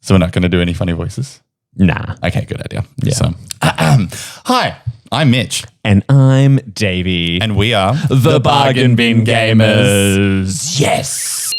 So we're not going to do any funny voices? Nah. Okay, good idea. Yeah. So, hi, I'm Mitch. And I'm Davey. And we are the Bargain Bin Gamers. Yes.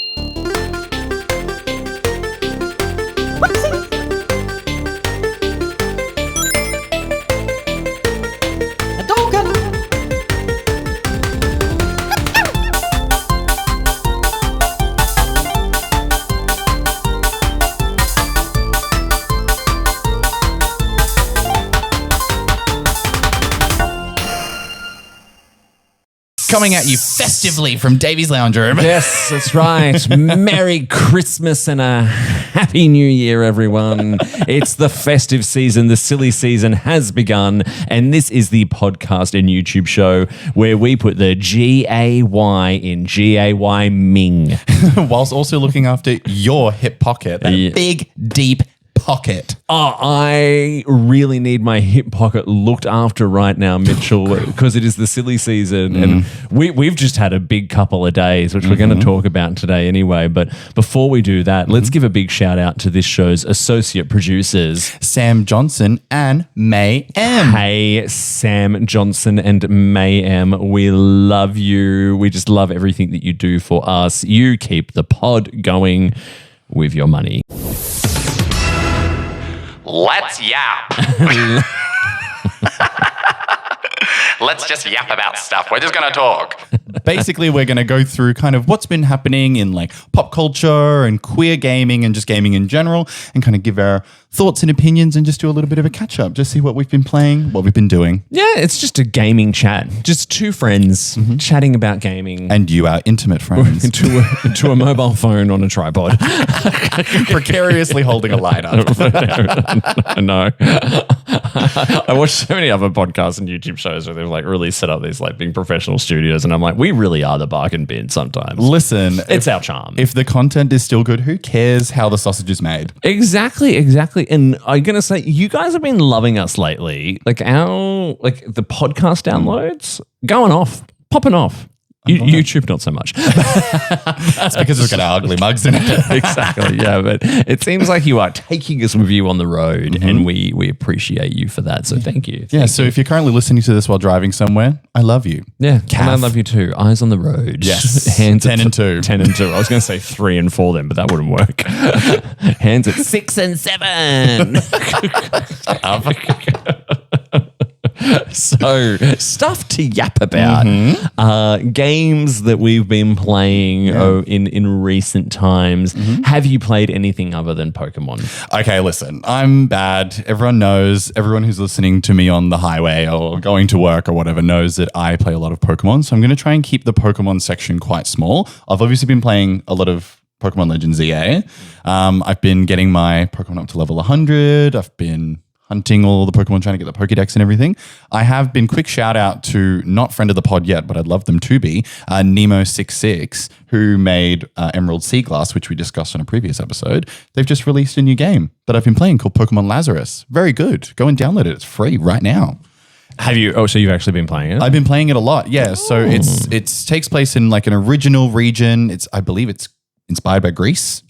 Coming at you festively from Davey's Lounge Room. Yes, that's right. Merry Christmas and a Happy New Year, everyone. It's the festive season. The silly season has begun. And this is the podcast and YouTube show where we put the G-A-Y in G-A-Y Ming. Whilst also looking after your hip pocket. That big, deep pocket. Oh, I really need my hip pocket looked after right now, Mitchell, because it is the silly season. And we've just had a big couple of days, which we're going to talk about today anyway. But before we do that, let's give a big shout out to this show's associate producers, Sam Johnson and Mei M. Hey, Sam Johnson and Mei M. We love you. We just love everything that you do for us. You keep the pod going with your money. Let's yap. Let's just yap about stuff. We're just going to talk. Basically, we're going to go through kind of what's been happening in like pop culture and queer gaming and just gaming in general, and kind of give our thoughts and opinions and just do a little bit of a catch up, just see what we've been playing, what we've been doing. Yeah, it's just a gaming chat. Just two friends chatting about gaming. And you, our intimate friends. to a mobile phone on a tripod. Precariously holding a light up. No. I watch so many other podcasts and YouTube shows where they've like really set up these like big professional studios, and I'm like, we really are the bargain bin sometimes. Listen. It's our charm. If the content is still good, who cares how the sausage is made? Exactly. And I'm going to say, you guys have been loving us lately. Like the podcast downloads going off, popping off. YouTube, not so much. That's because we've got our ugly mugs in it. Exactly, yeah. But it seems like you are taking us with you on the road, and we appreciate you for that. So thank you. So if you're currently listening to this while driving somewhere, I love you. Yeah, and I love you too. Eyes on the road. Yes. Hands 10 and 2. 10 and 2. I was going to say 3 and 4 then, but that wouldn't work. Hands at 6 and 7. So, stuff to yap about. Games that we've been playing in recent times. Have you played anything other than Pokemon? Okay, listen, I'm bad. Everyone knows, everyone who's listening to me on the highway or going to work or whatever knows that I play a lot of Pokemon. So I'm going to try and keep the Pokemon section quite small. I've obviously been playing a lot of Pokemon Legends EA. I've been getting my Pokemon up to level 100. I've been hunting all the Pokemon, trying to get the Pokedex and everything. I have been, quick shout out to, not friend of the pod yet, but I'd love them to be, Nemo66, who made Emerald Sea Glass, which we discussed on a previous episode. They've just released a new game that I've been playing called Pokemon Lazarus. Very good. Go and download it. It's free right now. Have you? Oh, so you've actually been playing it? I've been playing it a lot, yeah. So it takes place in like an original region. I believe it's inspired by Greece.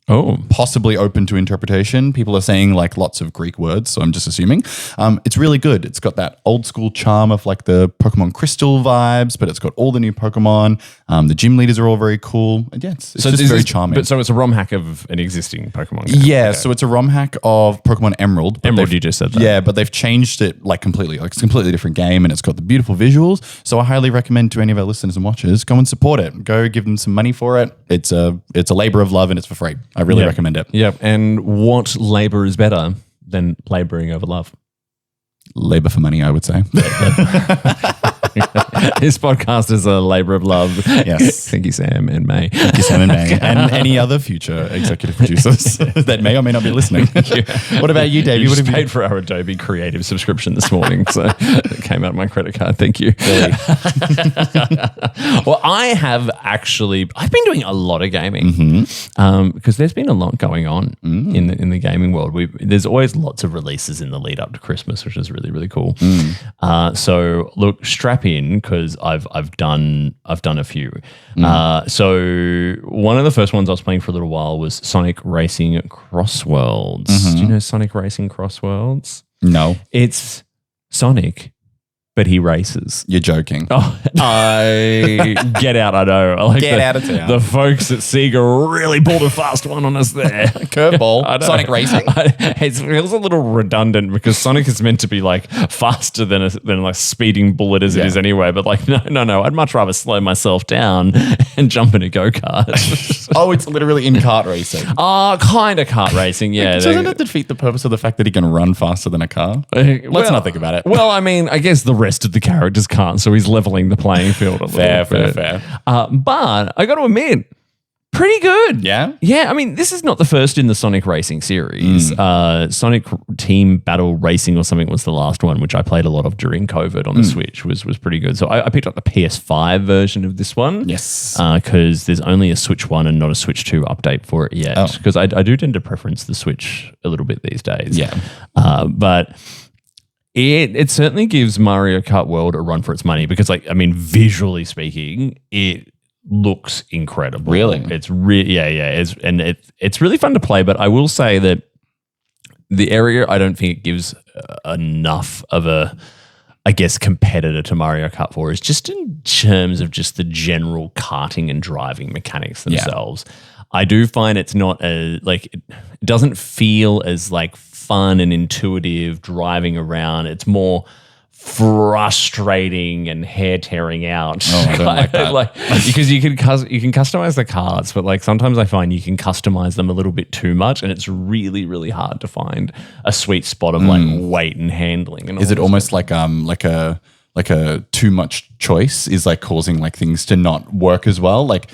Oh, possibly open to interpretation. People are saying like lots of Greek words, so I'm just assuming. It's really good. It's got that old school charm of like the Pokemon Crystal vibes, but it's got all the new Pokemon. The gym leaders are all very cool. And yeah, it's just very charming. But so it's a ROM hack of an existing Pokemon game. Yeah, so it's a ROM hack of Pokemon Emerald. Emerald, you just said that. Yeah, but they've changed it like completely. Like it's a completely different game, and it's got the beautiful visuals. So I highly recommend to any of our listeners and watchers, go and support it. Go give them some money for it. It's a labor of love, and it's for free. I really recommend it. Yep. And what labor is better than laboring over love? Labor for money, I would say. His podcast is a labor of love. Yes. Thank you, Sam and May. Thank you, Sam and May. And any other future executive producers that may or may not be listening. What about you, Davey? What have you paid for our Adobe Creative subscription this morning? So it came out of my credit card. Thank you. Well, I've been doing a lot of gaming because there's been a lot going on in the gaming world. There's always lots of releases in the lead up to Christmas, which is really, really cool. So look, strap jump in because I've done a few. So one of the first ones I was playing for a little while was Sonic Racing Crossworlds. Do you know Sonic Racing Crossworlds? No. It's Sonic, but he races. You're joking. Oh, get out! I know. I like Get out of town. The folks at Sega really pulled a fast one on us there. Curveball. Sonic Racing. It feels a little redundant because Sonic is meant to be like faster than a speeding bullet as it is anyway. But like, no. I'd much rather slow myself down and jump in a go-kart. Oh, it's literally in kart racing. Kind of kart racing, yeah. Doesn't it defeat the purpose of the fact that he can run faster than a car? Let's not think about it. Well, I mean, I guess the rest of the characters can't, so he's leveling the playing field a little bit. Fair. But I got to admit, pretty good. Yeah? Yeah, I mean, this is not the first in the Sonic Racing series. Sonic Team Battle Racing or something was the last one, which I played a lot of during COVID on the Switch, was pretty good. So I picked up the PS5 version of this one. Yes. Because there's only a Switch 1 and not a Switch 2 update for it yet. Because I do tend to preference the Switch a little bit these days. Yeah. But it certainly gives Mario Kart World a run for its money because, like, I mean, visually speaking, it looks incredible. Really? It's it's really fun to play. But I will say that the area I don't think it gives enough of a, I guess, competitor to Mario Kart 4 is just in terms of just the general karting and driving mechanics themselves. I do find it's not it doesn't feel as like fun and intuitive driving around. It's more frustrating and hair tearing out. Oh, I don't like that. Because you can customize the carts, but like sometimes I find you can customize them a little bit too much, and it's really, really hard to find a sweet spot of like weight and handling. And is it almost like a too much choice is like causing like things to not work as well? Like,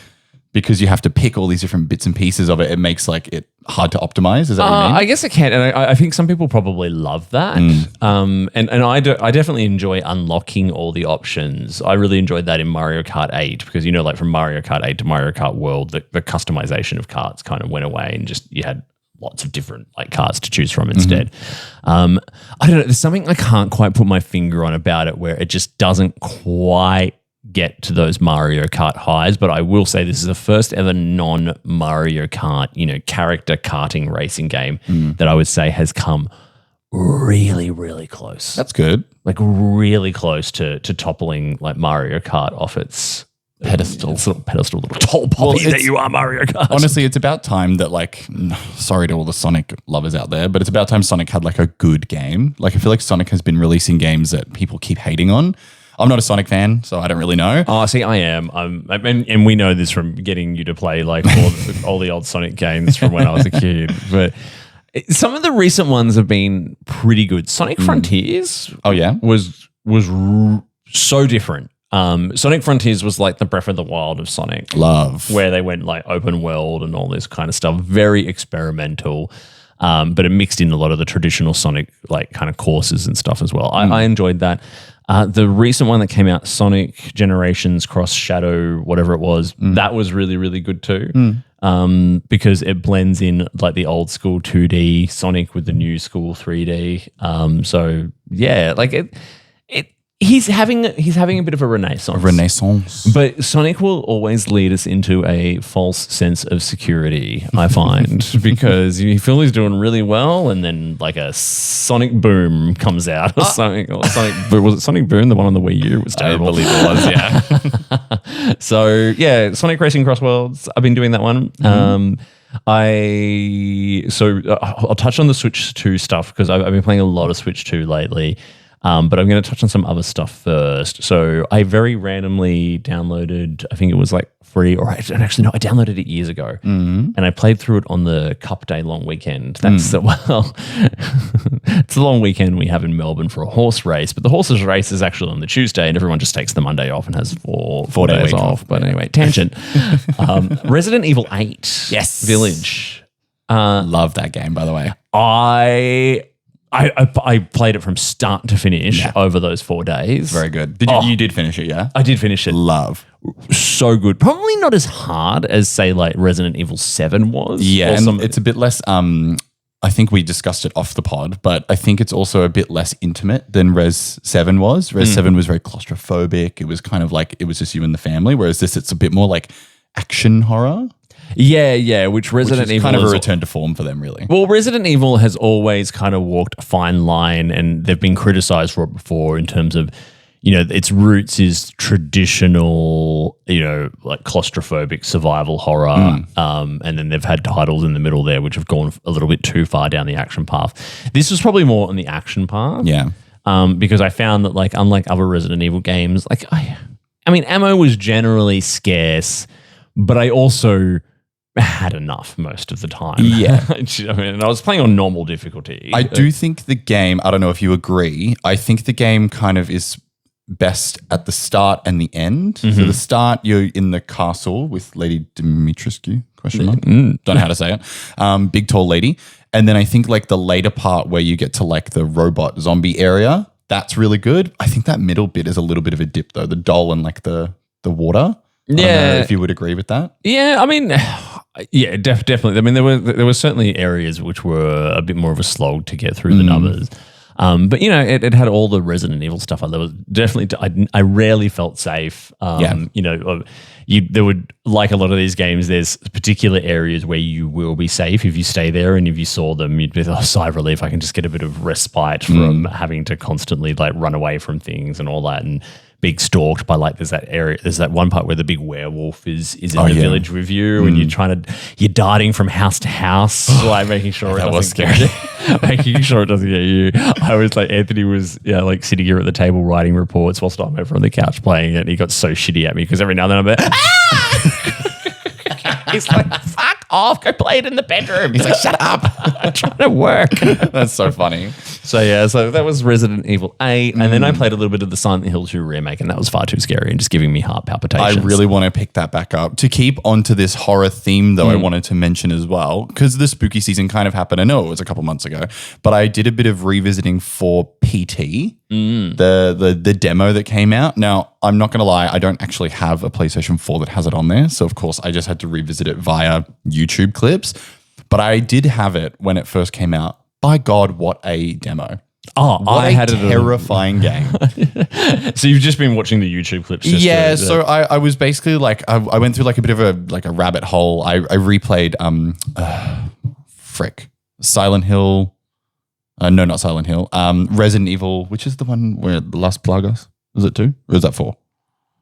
because you have to pick all these different bits and pieces of it, it makes like it hard to optimize. Is that what you mean? I guess it can, and I think some people probably love that. And I definitely enjoy unlocking all the options. I really enjoyed that in Mario Kart 8 because, you know, like from Mario Kart 8 to Mario Kart World, the customization of carts kind of went away and just you had lots of different like carts to choose from instead. I don't know. There's something I can't quite put my finger on about it where it just doesn't quite get to those Mario Kart highs, but I will say this is the first ever non-Mario Kart, you know, character karting racing game that I would say has come really, really close. That's good. Like really close to toppling like Mario Kart off its pedestal, little tall poppy that you are, Mario Kart. Honestly, it's about time that like, sorry to all the Sonic lovers out there, but it's about time Sonic had like a good game. Like I feel like Sonic has been releasing games that people keep hating on. I'm not a Sonic fan, so I don't really know. Oh, see, I am. And we know this from getting you to play like all the old Sonic games from when I was a kid. But some of the recent ones have been pretty good. Sonic Frontiers, was so different. Sonic Frontiers was like the Breath of the Wild of Sonic. Love. Where they went like open world and all this kind of stuff. Very experimental. But it mixed in a lot of the traditional Sonic like kind of courses and stuff as well. I enjoyed that. The recent one that came out, Sonic Generations Cross Shadow, whatever it was, that was really, really good too. Because it blends in like the old school 2D Sonic with the new school 3D. So yeah, like he's having a bit of a renaissance. But Sonic will always lead us into a false sense of security, I find, because you feel he's doing really well, and then like a Sonic Boom comes out or something. Or was it Sonic Boom, the one on the Wii U? It was terrible. I believe it was, yeah. So yeah, Sonic Racing Crossworlds. I've been doing that one. I'll touch on the Switch 2 stuff because I've been playing a lot of Switch 2 lately. But I'm going to touch on some other stuff first. So I very randomly downloaded, I think it was like free, or actually no, I downloaded it years ago. And I played through it on the Cup Day long weekend. That's it's the long weekend we have in Melbourne for a horse race, but the horses race is actually on the Tuesday and everyone just takes the Monday off and has four days off. But anyway, tangent. Resident Evil 8. Yes. Village. Love that game, by the way. I played it from start to finish over those 4 days. Very good. You did finish it, yeah? I did finish it. Love. So good. Probably not as hard as, say, like Resident Evil 7 was. Yeah, and it's a bit less I think we discussed it off the pod, but I think it's also a bit less intimate than Res 7 was. Res 7 was very claustrophobic. It was kind of like it was just you and the family, whereas this, it's a bit more like action horror. Yeah, which Resident Which is Evil kind of a is- return to form for them, really. Well, Resident Evil has always kind of walked a fine line, and they've been criticized for it before in terms of, its roots is traditional, like claustrophobic survival horror. And then they've had titles in the middle there which have gone a little bit too far down the action path. This was probably more on the action path. Yeah. Because I found that, like, unlike other Resident Evil games, like, I mean, ammo was generally scarce, but I also had enough most of the time. Yeah. I mean, I was playing on normal difficulty. I do think the game, I don't know if you agree, I think the game kind of is best at the start and the end. So the start, you're in the castle with Lady Dimitrescu, question mark. Don't know how to say it. Big tall lady. And then I think like the later part where you get to like the robot zombie area, that's really good. I think that middle bit is a little bit of a dip though. The doll and like the water. I don't know if you would agree with that. Yeah, I mean, yeah, definitely. I mean, there were certainly areas which were a bit more of a slog to get through than others. But it had all the Resident Evil stuff. There was definitely, I rarely felt safe. There would, like a lot of these games, there's particular areas where you will be safe if you stay there, and if you saw them, you'd be a sigh of relief. I can just get a bit of respite from having to constantly like run away from things and all that, and being stalked by like there's that one part where the big werewolf is in the village with you, and you're darting from house to house, like making sure it doesn't get you. Making sure it doesn't get you. I was like, Anthony was like sitting here at the table writing reports whilst I'm over on the couch playing it, and he got so shitty at me because every now and then I'm like, he's like, fuck off, go play it in the bedroom. He's like, shut up, I'm trying to work. That's so funny. So that was Resident Evil 8, and then I played a little bit of the Silent Hill 2 remake, and that was far too scary and just giving me heart palpitations. I really want to pick that back up. To keep onto this horror theme, though, I wanted to mention as well, because the spooky season kind of happened. I know it was a couple months ago, but I did a bit of revisiting for PT, the demo that came out. Now, I'm not going to lie, I don't actually have a PlayStation 4 that has it on there, so of course I just had to revisit it via YouTube clips, but I did have it when it first came out. By God, what a demo. Oh, what I a had a terrifying game. So you've just been watching the YouTube clips? So I was basically like, I went through like a bit of a rabbit hole. I replayed, Silent Hill. No, not Silent Hill. Resident Evil, which is the one where Las Plagas, is it 2? Or is that 4?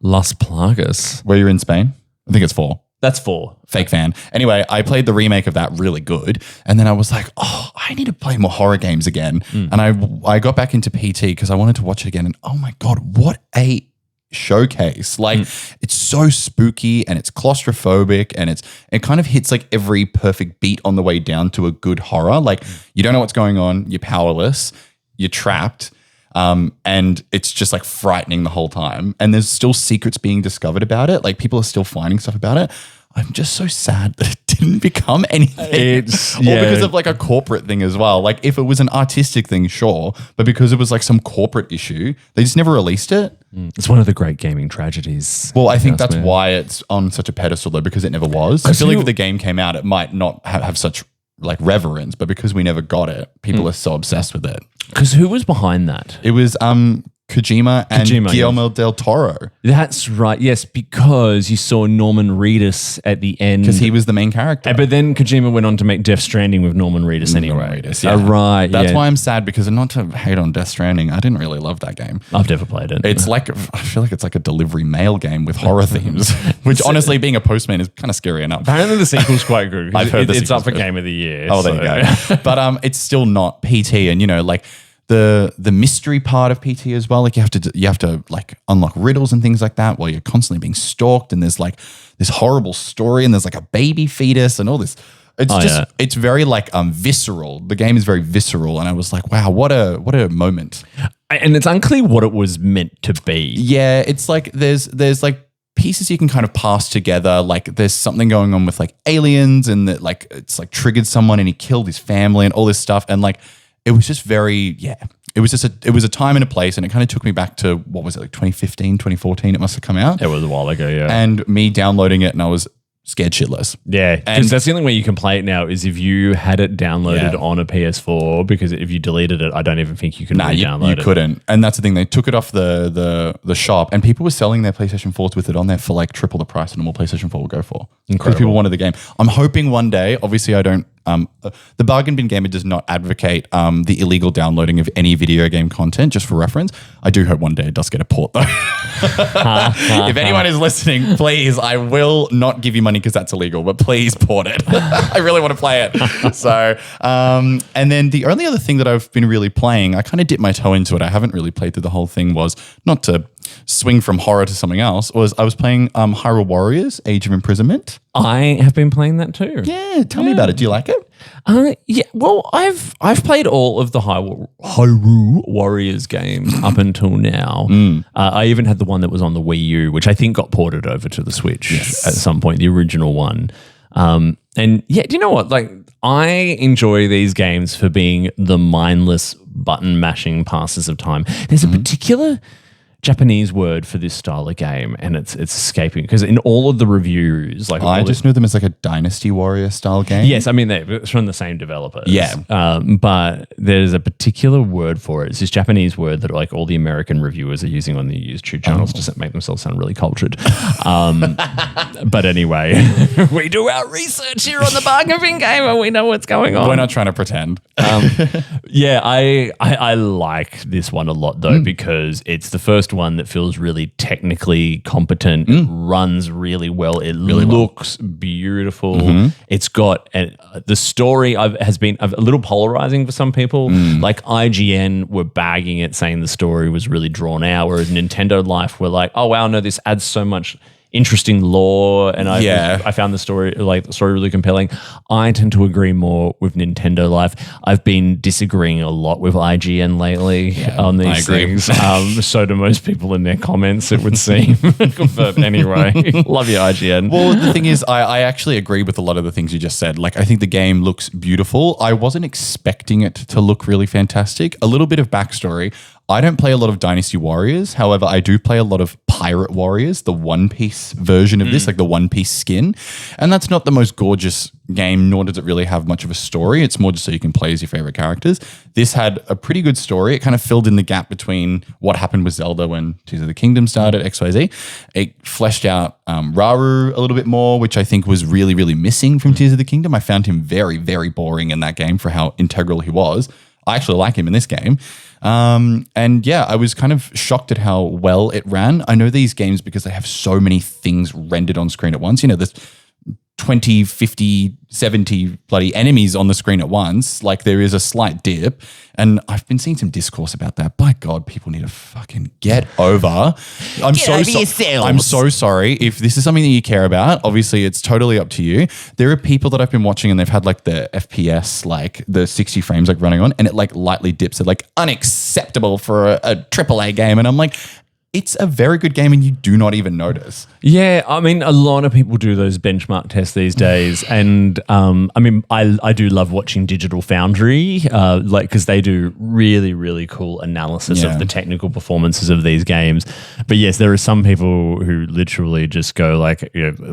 Las Plagas. Where you're in Spain? I think it's 4. That's 4. Fake fan. Anyway, I played the remake of that really good. And then I was like, oh, I need to play more horror games again. And I got back into PT because I wanted to watch it again. And oh my God, what a showcase. Like it's so spooky and it's claustrophobic and it kind of hits like every perfect beat on the way down to a good horror. Like you don't know what's going on. You're powerless. You're trapped. And it's just like frightening the whole time. And there's still secrets being discovered about it. Like people are still finding stuff about it. I'm just so sad that it didn't become anything. Or because of like a corporate thing as well. Like if it was an artistic thing, sure. But because it was like some corporate issue, they just never released it. It's one of the great gaming tragedies. Well, I think that's why it's on such a pedestal though, because it never was. I feel like if the game came out, it might not have such like reverence, but because we never got it, people are so obsessed with it. Because who was behind that? It was Kojima and Guillermo del Toro. That's right. Yes, because you saw Norman Reedus at the end. Because he was the main character. But then Kojima went on to make Death Stranding with Norman Reedus anyway. Right. That's why I'm sad, because not to hate on Death Stranding, I didn't really love that game. I've never played it. It's like, I feel like it's like a delivery mail game with horror themes, which honestly, being a postman is kind of scary enough. Apparently the sequel's quite good. I've heard it's up for Game of the Year. Oh, there you go. But it's still not PT, and like the mystery part of PT as well. Like you have to like unlock riddles and things like that while you're constantly being stalked, and there's like this horrible story, and there's like a baby fetus and all this. It's it's very like visceral. The game is very visceral, and I was like, wow, what a moment. And it's unclear what it was meant to be. Yeah, it's like there's like pieces you can kind of pass together. Like there's something going on with like aliens, and that like it's like triggered someone and he killed his family and all this stuff. And like it was just very, it was a time and a place, and it kind of took me back to, what was it, like 2015, 2014 it must have come out. It was a while ago, yeah. And me downloading it, and I was scared shitless. Yeah, And- because that's the only way you can play it now is if you had it downloaded on a PS4, because if you deleted it, I don't even think you could re-download you couldn't. And that's the thing. They took it off the shop, and people were selling their PlayStation 4s with it on there for like triple the price a normal PlayStation 4 will go for. Because people wanted the game. I'm hoping one day, obviously I don't, the Bargain Bin Gamer does not advocate the illegal downloading of any video game content, just for reference. I do hope one day it does get a port though. If anyone is listening, please, I will not give you money because that's illegal, but please port it. I really want to play it. So, and then the only other thing that I've been really playing, I kind of dipped my toe into it. I haven't really played through the whole thing, was not to swing from horror to something else, was I was playing Hyrule Warriors, Age of Imprisonment. I have been playing that too. Yeah, tell me about it. Do you like it? Yeah. Well, I've played all of the Hyrule Warriors games up until now. I even had the one that was on the Wii U, which I think got ported over to the Switch at some point, the original one. And yeah, do you know what? Like, I enjoy these games for being the mindless button mashing passes of time. There's a particular Japanese word for this style of game, and it's escaping, because in all of the reviews, like I just knew them as like a Dynasty Warrior style game. yes, I mean it's from the same developers. Yeah. But there's a particular word for it. It's this Japanese word that like all the American reviewers are using on their YouTube channels to make themselves sound really cultured. But anyway, we do our research here on the Bargain Bin Gamer. We know what's going on. We're not trying to pretend. Yeah, I like this one a lot though, because it's the first one that feels really technically competent, runs really well, it looks beautiful. It's got the story has been a little polarizing for some people. Like IGN were bagging it, saying the story was really drawn out, whereas Nintendo Life were like, oh wow, no, this adds so much interesting lore, and I found the story really compelling. I tend to agree more with Nintendo Life. I've been disagreeing a lot with IGN lately on these things. So do most people in their comments, it would seem. But anyway, love you, IGN. Well, the thing is, I actually agree with a lot of the things you just said. Like, I think the game looks beautiful. I wasn't expecting it to look really fantastic. A little bit of backstory. I don't play a lot of Dynasty Warriors. However, I do play a lot of Pirate Warriors, the One Piece version of this, like the One Piece skin. And that's not the most gorgeous game, nor does it really have much of a story. It's more just so you can play as your favorite characters. This had a pretty good story. It kind of filled in the gap between what happened with Zelda when Tears of the Kingdom started, XYZ. It fleshed out Rauru a little bit more, which I think was really, really missing from Tears of the Kingdom. I found him very, very boring in that game for how integral he was. I actually like him in this game. And yeah, I was kind of shocked at how well it ran. I know these games, because they have so many things rendered on screen at once. You know, there's 20, 50, 70 bloody enemies on the screen at once. Like, there is a slight dip. And I've been seeing some discourse about that. By God, people need to fucking get over. I'm so sorry. If this is something that you care about, obviously it's totally up to you. There are people that I've been watching and they've had like the FPS, like the 60 frames like running on, and it like lightly dips at like unacceptable for a AAA game. And I'm like, it's a very good game and you do not even notice. Yeah, I mean, a lot of people do those benchmark tests these days. And I mean, I do love watching Digital Foundry, because they do really, really cool analysis of the technical performances of these games. But yes, there are some people who literally just go like,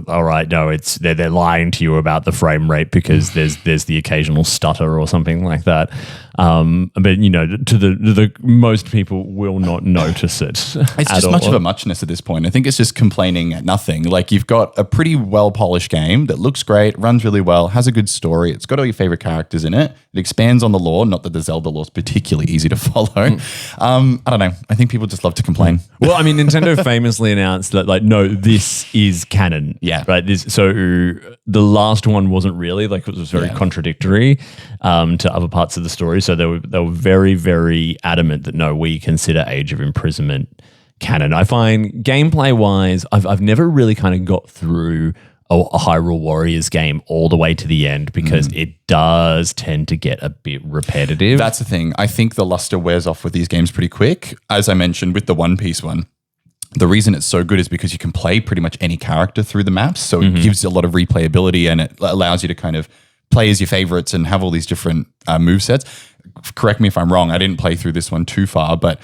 all right, no, they're lying to you about the frame rate because there's the occasional stutter or something like that. But you know, to the most people will not notice it. It's just much of a muchness at this point. I think it's just complaining at nothing. Like, you've got a pretty well-polished game that looks great, runs really well, has a good story. It's got all your favorite characters in it. It expands on the lore. Not that the Zelda lore is particularly easy to follow. I don't know. I think people just love to complain. Well, I mean, Nintendo famously announced that, like, no, this is canon. Yeah. Right. So the last one wasn't really, like, it was very contradictory to other parts of the story. So they were very, very adamant that no, we consider Age of Imprisonment canon. I find gameplay-wise, I've never really kind of got through a Hyrule Warriors game all the way to the end, because it does tend to get a bit repetitive. That's the thing. I think the luster wears off with these games pretty quick. As I mentioned with the One Piece one, the reason it's so good is because you can play pretty much any character through the maps. So it gives a lot of replayability, and it allows you to kind of play as your favorites and have all these different movesets. Correct me if I'm wrong. I didn't play through this one too far, but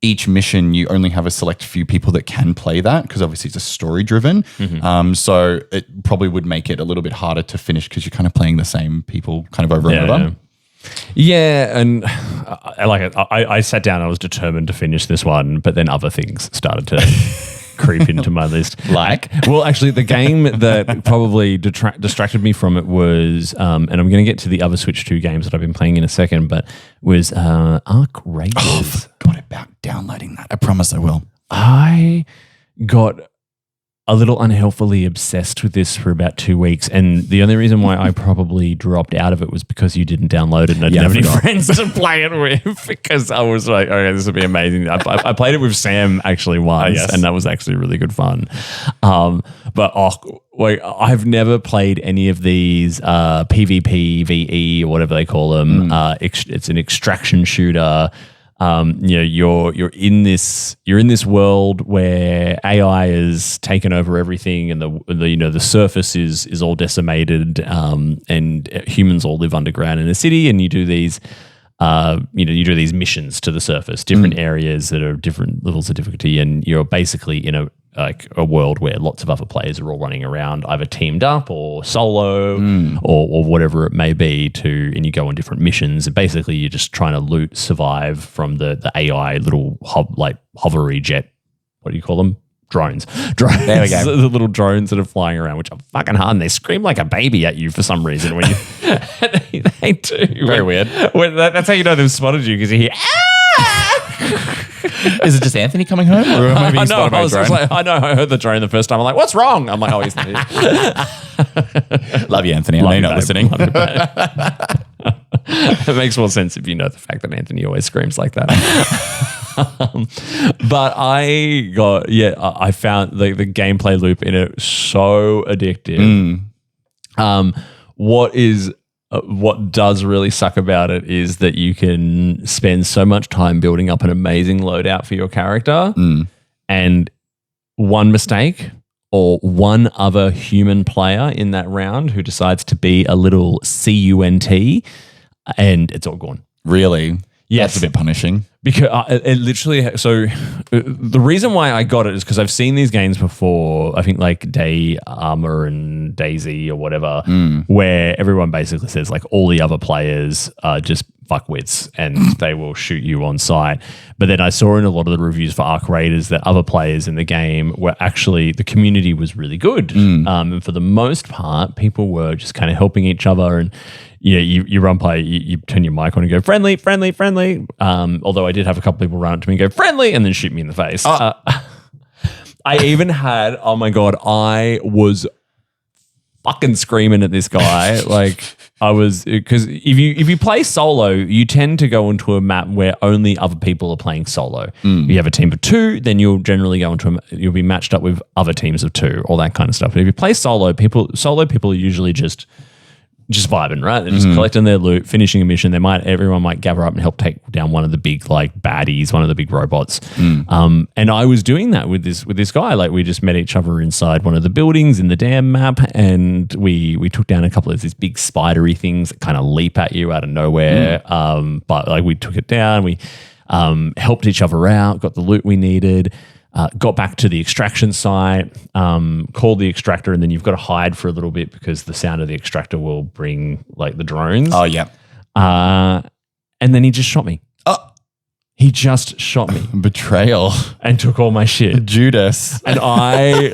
each mission you only have a select few people that can play that because obviously it's a story driven. So it probably would make it a little bit harder to finish because you're kind of playing the same people kind of over and over. Yeah, and I sat down. I was determined to finish this one, but then other things started to creep into my list. Well, actually, the game that probably distracted me from it was, and I'm going to get to the other Switch 2 games that I've been playing in a second, but was Arc Raiders. Oh, forgot about downloading that. I promise I will. I got a little unhealthily obsessed with this for about 2 weeks, and the only reason why I probably dropped out of it was because you didn't download it and I didn't have any friends to play it with, because I was like, okay, this would be amazing. I played it with Sam actually once, and that was actually really good fun. But I've never played any of these PvP, VE, or whatever they call them. It's an extraction shooter. You're in this world where AI has taken over everything, and the surface is all decimated, and humans all live underground in a city, and you do these missions to the surface, different areas that are different levels of difficulty, and you're basically in a world where lots of other players are all running around, either teamed up or solo or whatever it may be, and you go on different missions, and basically you're just trying to survive from the AI little hovery jet, what do you call them? Drones. There we go. The little drones that are flying around, which are fucking hard, and they scream like a baby at you for some reason when you they do. Very weird. That's how you know they've spotted you, because you hear Is it just Anthony coming home? Or am I being spotted by a drone? I know. I heard the drone the first time. I'm like, what's wrong? I'm like, oh, he's Love you, Anthony. I know you're not listening. It makes more sense if you know the fact that Anthony always screams like that. But I found the gameplay loop in it so addictive. What does really suck about it is that you can spend so much time building up an amazing loadout for your character, and one mistake or one other human player in that round who decides to be a little CUNT, and it's all gone. Really? Yes. That's a bit punishing. Because it literally, so the reason why I got it is because I've seen these games before, I think like Day Armor and Daisy or whatever, where everyone basically says like all the other players are just fuckwits and they will shoot you on sight. But then I saw in a lot of the reviews for Arc Raiders that other players in the game were actually, the community was really good. And for the most part, people were just kind of helping each other, and you run by, you turn your mic on and go, friendly, friendly, friendly. Although I did have a couple people run up to me and go, friendly, and then shoot me in the face. I even had, oh my God, I was fucking screaming at this guy. Like I was, because if you play solo, you tend to go into a map where only other people are playing solo. You have a team of 2, then you'll generally go into you'll be matched up with other teams of 2, all that kind of stuff. But if you play solo people are usually just vibing, right? They're just collecting their loot, finishing a mission. Everyone might gather up and help take down one of the big like baddies, one of the big robots. And I was doing that with this guy. Like we just met each other inside one of the buildings in the damn map, and we took down a couple of these big spidery things that kind of leap at you out of nowhere. But like we took it down. We helped each other out, got the loot we needed. Got back to the extraction site, called the extractor, and then you've got to hide for a little bit because the sound of the extractor will bring like the drones. Oh, yeah. And then he just shot me. He just shot me. Betrayal. And took all my shit. Judas. And I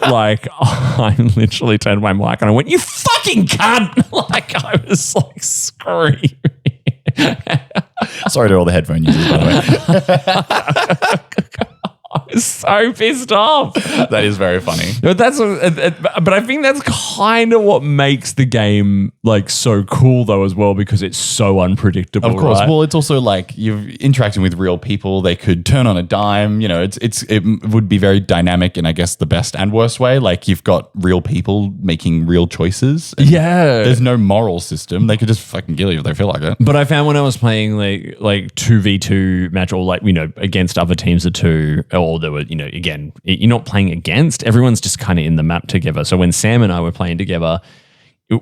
literally turned my mic and I went, you fucking cunt. Like I was like screaming. Sorry to all the headphone users, by the way. I was so pissed off. That is very funny. But I think that's kind of what makes the game like so cool though as well, because it's so unpredictable. Of course. Right? Well, it's also like you're interacting with real people. They could turn on a dime. It would be very dynamic in, I guess, the best and worst way. Like you've got real people making real choices. Yeah. There's no moral system. They could just fucking kill you if they feel like it. But I found when I was playing like 2v2 match, or like, against other teams of 2, or there were, again, you're not playing against, everyone's just kind of in the map together. So when Sam and I were playing together,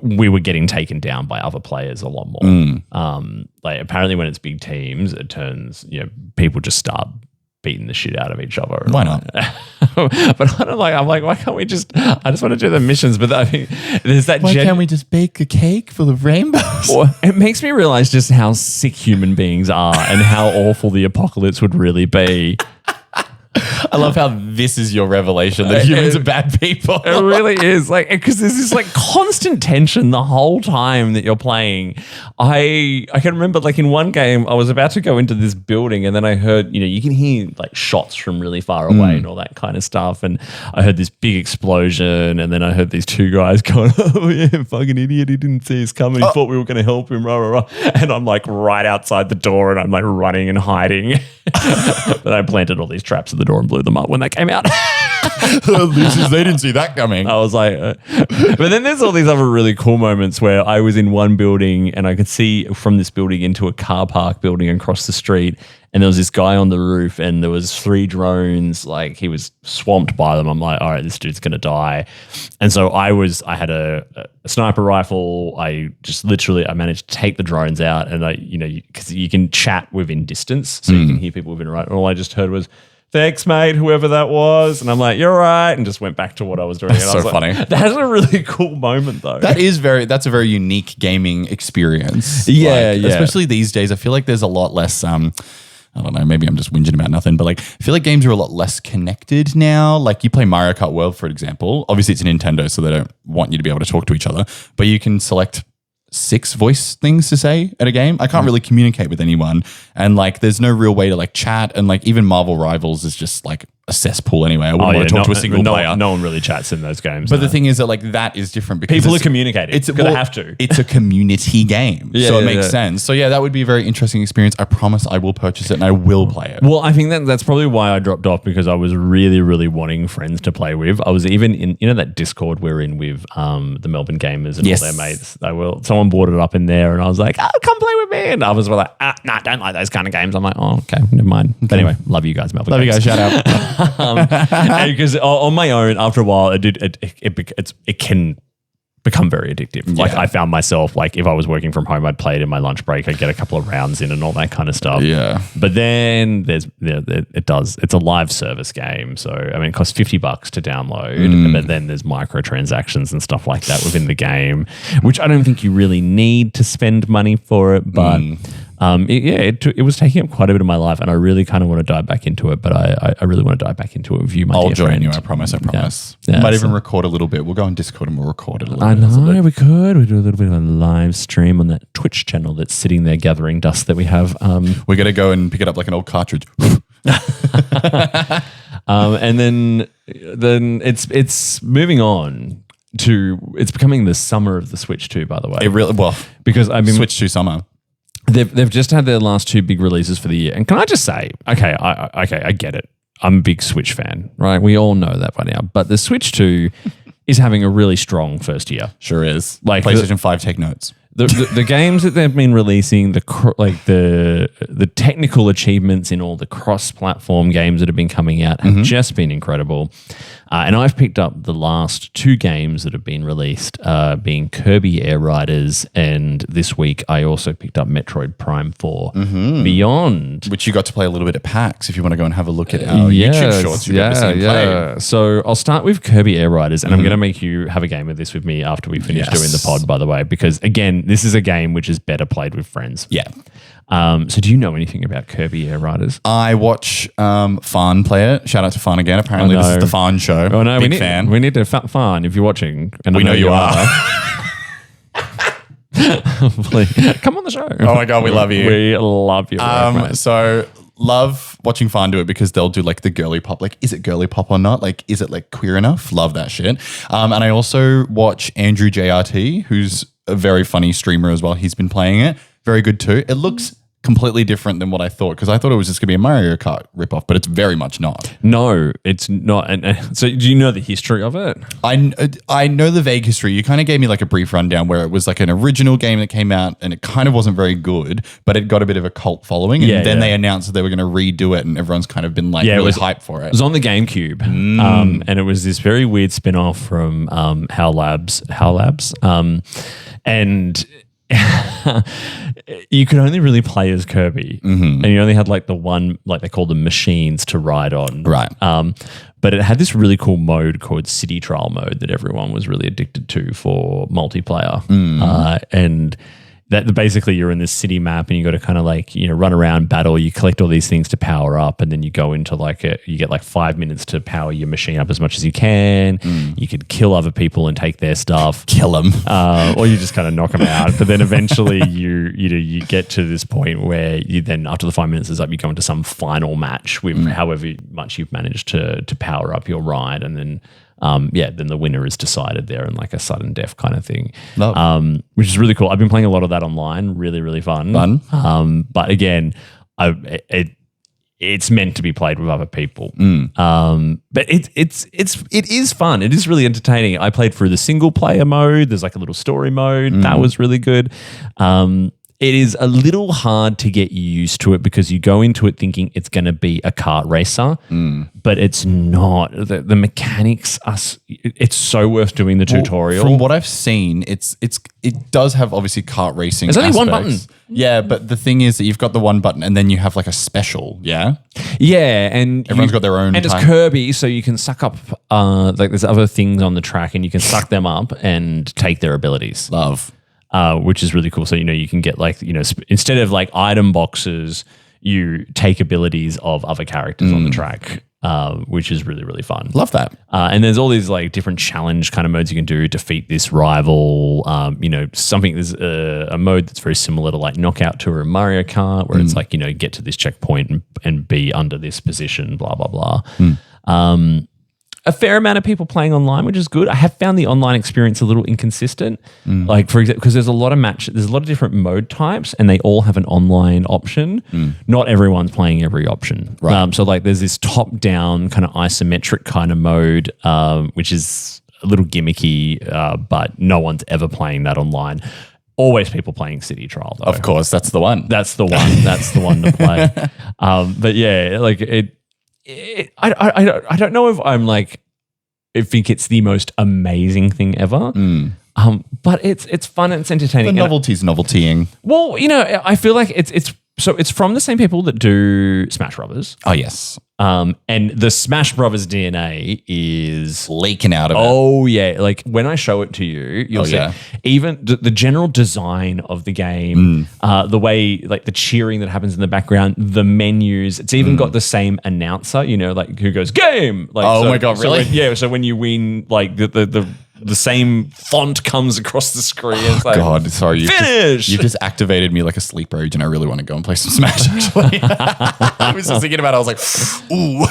we were getting taken down by other players a lot more. Like apparently when it's big teams, it turns, people just start beating the shit out of each other. Why not? But I'm like, why can't we just? I just want to do the missions, but I mean, there's that. Why can't we just bake a cake full of rainbows? It makes me realize just how sick human beings are and how awful the apocalypse would really be. I love how this is your revelation that humans are bad people. It really is, like, because there's this like constant tension the whole time that you're playing. I can remember, like, in one game I was about to go into this building and then I heard, you can hear like shots from really far away and all that kind of stuff, and I heard this big explosion and then I heard these two guys going, oh yeah, fucking idiot, he didn't see us coming, he thought we were going to help him, rah, rah, rah. And I'm like right outside the door and I'm like running and hiding. But I planted all these traps at the door and blew them up when they came out. Losers, they didn't see that coming. I was like, but then there's all these other really cool moments where I was in one building and I could see from this building into a car park building across the street, and there was this guy on the roof and there was 3 drones, like he was swamped by them. I'm like, all right, this dude's going to die. And so I had a sniper rifle. I managed to take the drones out, and because you can chat within distance, so you can hear people within right. All I just heard was, thanks, mate, whoever that was. And I'm like, you're right. And just went back to what I was doing. That's and I so was funny. Like, that's a really cool moment, though. That's a very unique gaming experience. Yeah. Especially these days, I feel like there's a lot less, I don't know, maybe I'm just whinging about nothing, but like, I feel like games are a lot less connected now. Like, you play Mario Kart World, for example. Obviously, it's a Nintendo, so they don't want you to be able to talk to each other, but you can select 6 voice things to say at a game. I can't really communicate with anyone, and like there's no real way to like chat, and like even Marvel Rivals is just like a cesspool anyway. I wouldn't want to talk to a single player. No one really chats in those games. But the thing is that like that is different because people are communicating. It's going to have to. It's a community game, so it makes sense. So yeah, that would be a very interesting experience. I promise I will purchase it and I will play it. Well, I think that's probably why I dropped off, because I was really, really wanting friends to play with. I was even in that Discord we're in with the Melbourne Gaymers and all their mates. Someone brought it up in there, and I was like, "Oh, come play with me." And I was like, "Nah, don't like those kind of games." I'm like, "Oh, okay, never mind." But anyway, love you guys, Melbourne. Love you guys. Shout out. Because on my own, after a while, it can become very addictive. Like, I found myself, like, if I was working from home, I'd play it in my lunch break. I'd get a couple of rounds in and all that kind of stuff. Yeah. But then it's a live service game. So, I mean, it costs $50 to download, but then there's microtransactions and stuff like that within the game, which I don't think you really need to spend money for it. But it was taking up quite a bit of my life, and I really kind of want to dive back into it. But I really want to dive back into it with you, my I'll dear join friend. you. I promise. Yeah, Might even record a little bit. We'll go on Discord and we'll record it a little bit. I know we could. We do a little bit of a live stream on that Twitch channel that's sitting there gathering dust that we have. We're gonna go and pick it up like an old cartridge. And then it's moving on to, it's becoming the summer of the Switch 2, by the way. It really because I mean, Switch 2 summer. They've just had their last 2 big releases for the year. And can I just say, I get it. I'm a big Switch fan, right? We all know that by now. But the Switch 2 is having a really strong first year. Sure is. Like PlayStation 5, take notes. The games that they've been releasing, the technical achievements in all the cross-platform games that have been coming out have just been incredible. And I've picked up the last 2 games that have been released, being Kirby Air Riders, and this week I also picked up Metroid Prime 4 Beyond. Which you got to play a little bit at PAX if you want to go and have a look at our YouTube shorts you've ever seen play. So I'll start with Kirby Air Riders, and I'm going to make you have a game of this with me after we finish doing the pod, by the way, because again, this is a game which is better played with friends. Yeah. So do you know anything about Kirby Air Riders? I watch Farn play it. Shout out to Farn again. Apparently this is the Farn show. Oh no, Big fan. We need to Farn if you're watching. And we know you are. Please, come on the show. Oh my God, we love you. We love you. So love watching Farn do it because they'll do like the girly pop. Like, is it girly pop or not? Like, is it like queer enough? Love that shit. And I also watch Andrew JRT, who's a very funny streamer as well. He's been playing it. Very good too. It looks completely different than what I thought, because I thought it was just going to be a Mario Kart ripoff, but it's very much not. No, it's not. And so do you know the history of it? I know the vague history. You kind of gave me like a brief rundown where it was like an original game that came out and it kind of wasn't very good, but it got a bit of a cult following. And then they announced that they were going to redo it, and everyone's kind of been like really hyped for it. It was on the GameCube. And it was this very weird spin-off from HAL Labs. And you could only really play as Kirby, and you only had like the one, like they call them machines to ride on, Right. But it had this really cool mode called City Trial mode that everyone was really addicted to for multiplayer, and that basically you're in this city map and you got to kind of like, you know, run around, battle, you collect all these things to power up, and then you go into like you get like 5 minutes to power your machine up as much as you can. You could kill other people and take their stuff. Kill them. Or you just kind of knock them out. But then eventually you get to this point where you then, after the 5 minutes is up, you go into some final match with however much you've managed to power up your ride, and then then the winner is decided there in like a sudden death kind of thing, which is really cool. I've been playing a lot of that online, really, really fun. But again, it's meant to be played with other people. But it is fun. It is really entertaining. I played through the single player mode. There's like a little story mode that was really good. It is a little hard to get used to it because you go into it thinking it's going to be a kart racer, but it's not. The mechanics are. It's so worth doing the tutorial. From what I've seen, it does have obviously kart racing. There's only one aspects. button. Yeah, but the thing is that you've got the one button and then you have like a special. Yeah, and everyone's got their own. And time. it's Kirby, so you can suck up. Like there's other things on the track, and you can suck them up and take their abilities. Love. Which is really cool. So, you know, you can get like, you know, instead of like item boxes, you take abilities of other characters on the track, which is really, really fun. Love that. And there's all these like different challenge kind of modes you can do, defeat this rival. You know, there's a mode that's very similar to like Knockout Tour and Mario Kart, where it's like, you know, get to this checkpoint and be under this position, blah, blah, blah. A fair amount of people playing online, which is good. I have found the online experience a little inconsistent. Like, for example, because there's a lot of different mode types, and they all have an online option. Not everyone's playing every option. Right. So, like, there's this top-down kind of isometric kind of mode, which is a little gimmicky, but no one's ever playing that online. Always people playing City Trial, though. Of course, that's the one. That's the one. That's the one to play. But yeah, like I don't know if I'm like, I think it's the most amazing thing ever. But it's fun and it's entertaining. The novelty's noveltying. Well, you know, I feel like it's from the same people that do Smash Brothers. Oh yes. And the Smash Brothers DNA is leaking out of it. Oh yeah, like when I show it to you, you'll see even the general design of the game, the way like the cheering that happens in the background, the menus. It's even got the same announcer, you know, like who goes game. Like, oh my god, really? So when you win, like the same font comes across the screen. It's like, God, sorry. Finish! You've just activated me like a sleeper agent. I really want to go and play some Smash, actually. I was just thinking about it. I was like, ooh.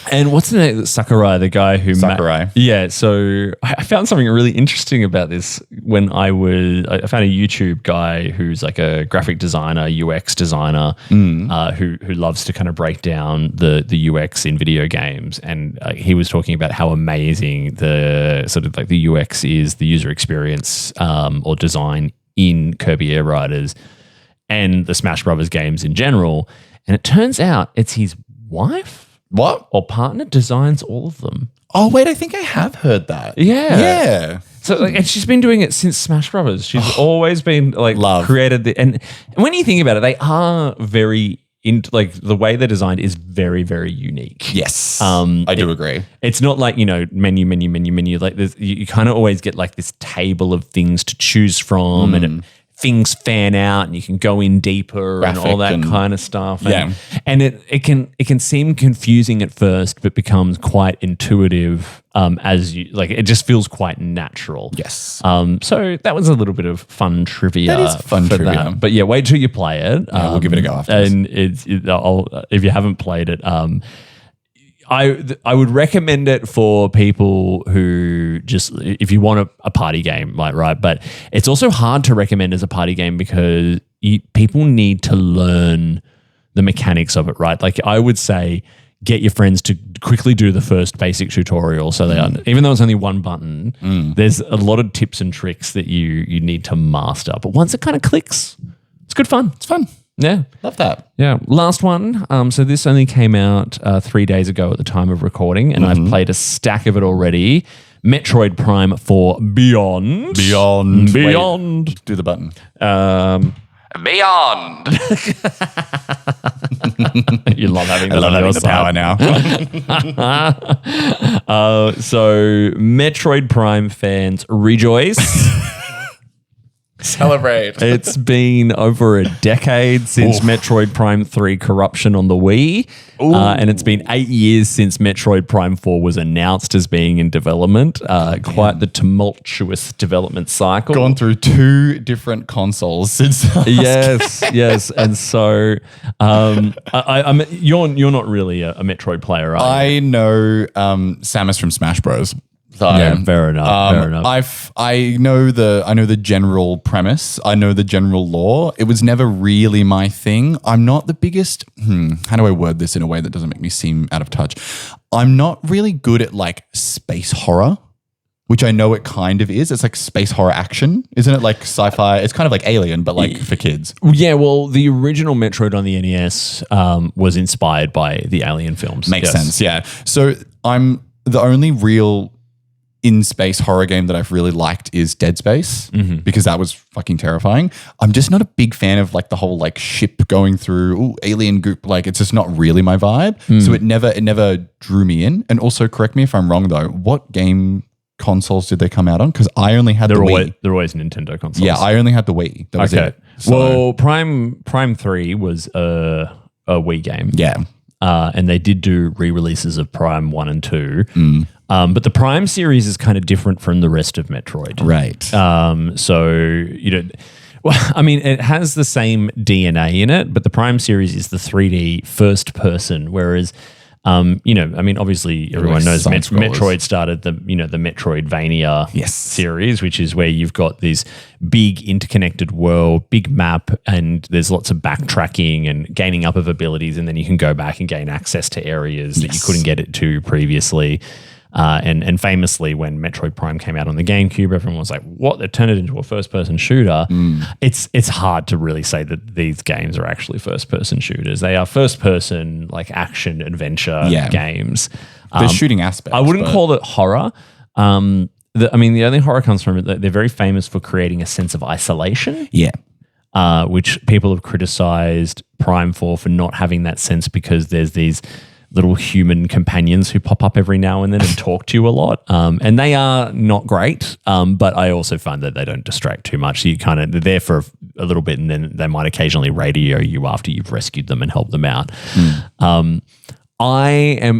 And what's the name? Sakurai, the guy who... Sakurai. Yeah, so I found something really interesting about this when I found a YouTube guy who's like a graphic designer, UX designer, who loves to kind of break down the UX in video games. And he was talking about how amazing the sort of like the UX is, the user experience or design in Kirby Air Riders and the Smash Brothers games in general. And it turns out it's his wife. What? Or partner designs all of them. Oh, wait, I think I have heard that. Yeah. Yeah. So, like, and she's been doing it since Smash Brothers. She's always been, like, created and when you think about it, they are very, like, the way they're designed is very, very unique. Yes. I do agree. It's not like, you know, menu. Like, you kind of always get, like, this table of things to choose from and things fan out and you can go in deeper and all that kind of stuff. And it can seem confusing at first, but becomes quite intuitive as you like. It just feels quite natural. Yes. So that was a little bit of fun trivia. That is fun trivia. That. But yeah, wait till you play it. Yeah, we'll give it a go after. And if you haven't played it, I would recommend it for people who just, if you want a party game, like, right? But it's also hard to recommend as a party game because people need to learn the mechanics of it, right? Like I would say, get your friends to quickly do the first basic tutorial. So even though it's only one button, there's a lot of tips and tricks that you need to master. But once it kind of clicks, it's good fun. It's fun. Yeah. Love that. Yeah. Last one. So this only came out 3 days ago at the time of recording, and I've played a stack of it already. Metroid Prime 4 Beyond. Beyond. Beyond. Do the button. Beyond. You love having I that love on having your the side. power now. So Metroid Prime fans rejoice. Celebrate. It's been over a decade since Metroid Prime 3 Corruption on the Wii. And it's been 8 years since Metroid Prime 4 was announced as being in development. Quite the tumultuous development cycle. Gone through 2 different consoles since. Yes. And so you're not really a Metroid player, are you? I know Samus from Smash Bros. So, Yeah, fair enough. I know the general premise. I know the general lore. It was never really my thing. I'm not the biggest. How do I word this in a way that doesn't make me seem out of touch? I'm not really good at like space horror, which I know it kind of is. It's like space horror action, isn't it? Like sci-fi. It's kind of like Alien, but like for kids. Yeah, well, the original Metroid on the NES was inspired by the Alien films. Makes sense. Yeah. So I'm the only real in-space horror game that I've really liked is Dead Space because that was fucking terrifying. I'm just not a big fan of like the whole like ship going through alien goop. Like it's just not really my vibe. So it never drew me in. And also, correct me if I'm wrong though, what game consoles did they come out on? Because I only had the Wii. They're always Nintendo consoles. Yeah, I only had the Wii. That was it. So, well, Prime 3 was a Wii game. yeah. And they did do re-releases of Prime 1 and 2. But the Prime series is kind of different from the rest of Metroid. Right. So, you know, well, I mean, it has the same DNA in it, but the Prime series is the 3D first person, whereas, you know, I mean, obviously everyone knows Metroid started the Metroidvania series, which is where you've got this big interconnected world, big map, and there's lots of backtracking and gaining up of abilities, and then you can go back and gain access to areas that you couldn't get it to previously. And famously, when Metroid Prime came out on the GameCube, everyone was like, "What? They turned it into a first-person shooter." It's hard to really say that these games are actually first-person shooters. They are first-person like action adventure games. There's shooting aspects. I wouldn't call it horror. The only horror comes from it. They're very famous for creating a sense of isolation. Yeah. Which people have criticized Prime for not having that sense because there's these little human companions who pop up every now and then and talk to you a lot. And they are not great, but I also find that they don't distract too much. So they're there for a little bit and then they might occasionally radio you after you've rescued them and helped them out. I'm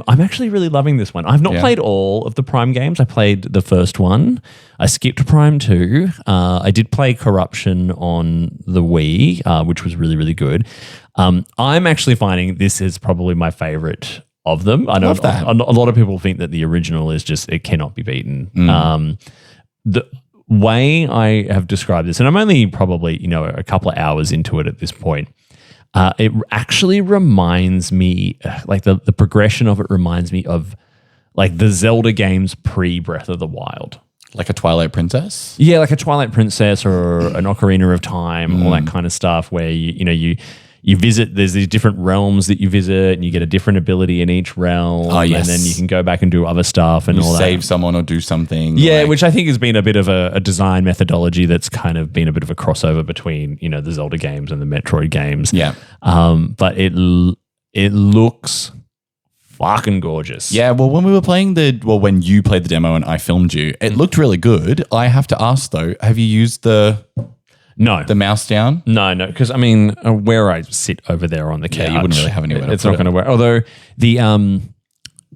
actually really loving this one. I've not played all of the Prime games. I played the first one. I skipped Prime 2. I did play Corruption on the Wii, which was really, really good. I'm actually finding this is probably my favorite of them. I know a lot of people think that the original is just, it cannot be beaten. The way I have described this, and I'm only probably, a couple of hours into it at this point, it actually reminds me, like the progression of it reminds me of like the Zelda games pre-Breath of the Wild. Like a Twilight Princess? Yeah, like a Twilight Princess or an Ocarina of Time, all that kind of stuff where you visit, there's these different realms that you visit and you get a different ability in each realm. Oh, yes. And then you can go back and do other stuff and all that. Save someone or do something. Yeah, which I think has been a bit of a design methodology that's kind of been a bit of a crossover between, the Zelda games and the Metroid games. Yeah. But it looks fucking gorgeous. Yeah, well, when you played the demo and I filmed you, it looked really good. I have to ask though, have you used the mouse down? No, because where I sit over there on the couch, you wouldn't really have anywhere to it's put not going to work. Although the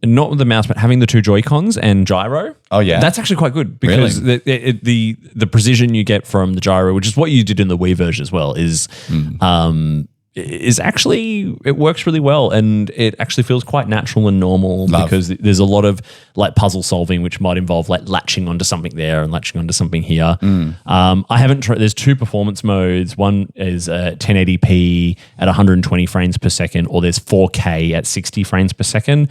not with the mouse, but having the 2 Joy-Cons and gyro. Oh yeah, that's actually quite good because the precision you get from the gyro, which is what you did in the Wii version as well, is actually, it works really well and it actually feels quite natural and normal because there's a lot of like puzzle solving which might involve like latching onto something there and latching onto something here. I haven't tried, there's 2 performance modes. One is 1080p at 120 frames per second, or there's 4K at 60 frames per second.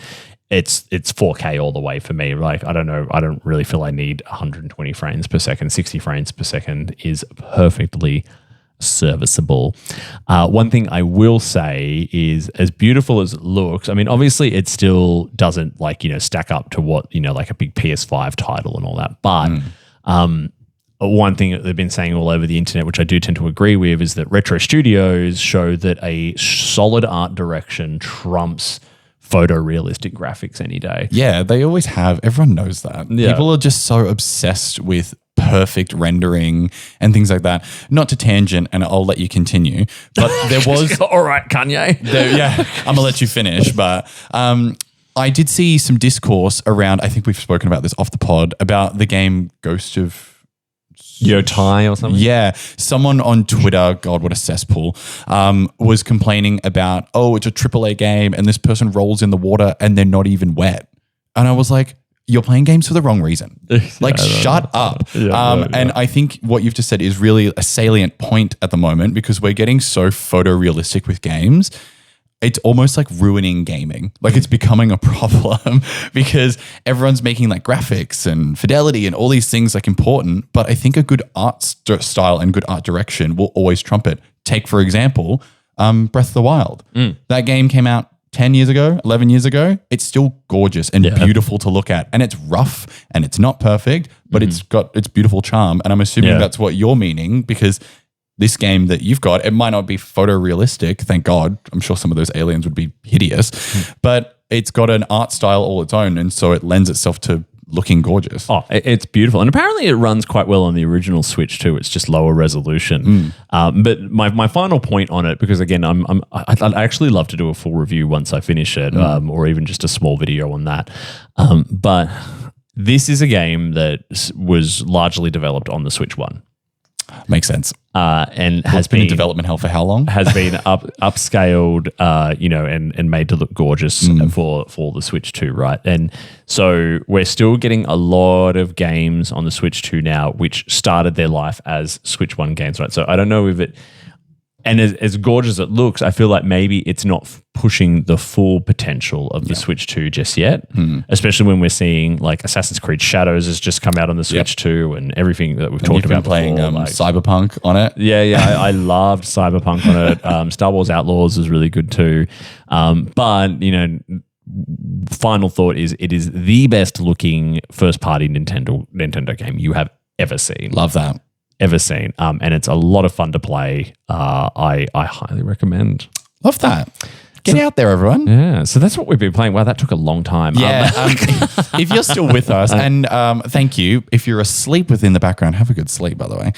It's 4K all the way for me. Like, I don't know. I don't really feel I need 120 frames per second. 60 frames per second is perfectly serviceable. One thing I will say is, as beautiful as it looks, I mean, obviously it still doesn't stack up to what, like a big PS5 title and all that. But one thing that they've been saying all over the internet, which I do tend to agree with, is that retro studios show that a solid art direction trumps photorealistic graphics any day. Yeah, they always have. Everyone knows that. Yeah. People are just so obsessed with perfect rendering and things like that. Not to tangent, and I'll let you continue, but there was... All right, Kanye. I'm going to let you finish, but I did see some discourse around, I think we've spoken about this off the pod, about the game Ghost of... Yotai or something? Yeah. Someone on Twitter, God, what a cesspool, was complaining about, it's a AAA game and this person rolls in the water and they're not even wet. And I was like, you're playing games for the wrong reason. Shut up. And I think what you've just said is really a salient point at the moment, because we're getting so photorealistic with games. It's almost like ruining gaming. Like it's becoming a problem because everyone's making like graphics and fidelity and all these things like important. But I think a good art style and good art direction will always trump it. Take, for example, Breath of the Wild. That game came out 10 years ago, 11 years ago. It's still gorgeous and beautiful to look at. And it's rough and it's not perfect, but it's got its beautiful charm. And I'm assuming that's what you're meaning, because this game that you've got, it might not be photorealistic, thank God. I'm sure some of those aliens would be hideous, but it's got an art style all its own, and so it lends itself to looking gorgeous. Oh, it's beautiful. And apparently it runs quite well on the original Switch too. It's just lower resolution. But my final point on it, because again, I'd actually love to do a full review once I finish it, or even just a small video on that. But this is a game that was largely developed on the Switch 1. Makes sense. And has been in development hell for how long? Has been upscaled, and made to look gorgeous for the Switch 2, right? And so we're still getting a lot of games on the Switch 2 now, which started their life as Switch 1 games, right? So I don't know if it, and as gorgeous as it looks, I feel like maybe it's not pushing the full potential of the Switch 2 just yet, especially when we're seeing like Assassin's Creed Shadows has just come out on the Switch 2 and everything that we've talked about playing before, Cyberpunk on it. I loved Cyberpunk on it. Star Wars Outlaws is really good too. But, final thought is it is the best looking first party Nintendo game you have ever seen. Love that. Ever seen. And it's a lot of fun to play. I highly recommend. Love that. Get out there, everyone. Yeah. So that's what we've been playing. Wow, that took a long time. Yeah. If you're still with us, and thank you. If you're asleep within the background, have a good sleep, by the way.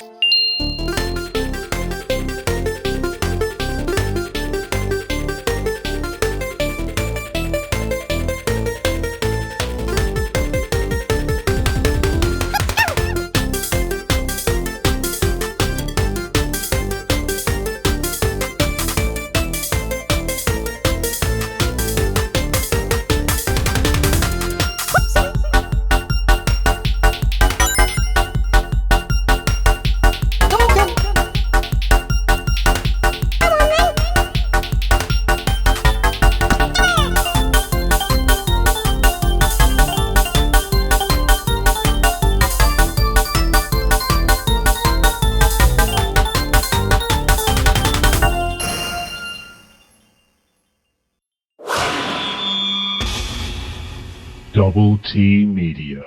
Double T Media.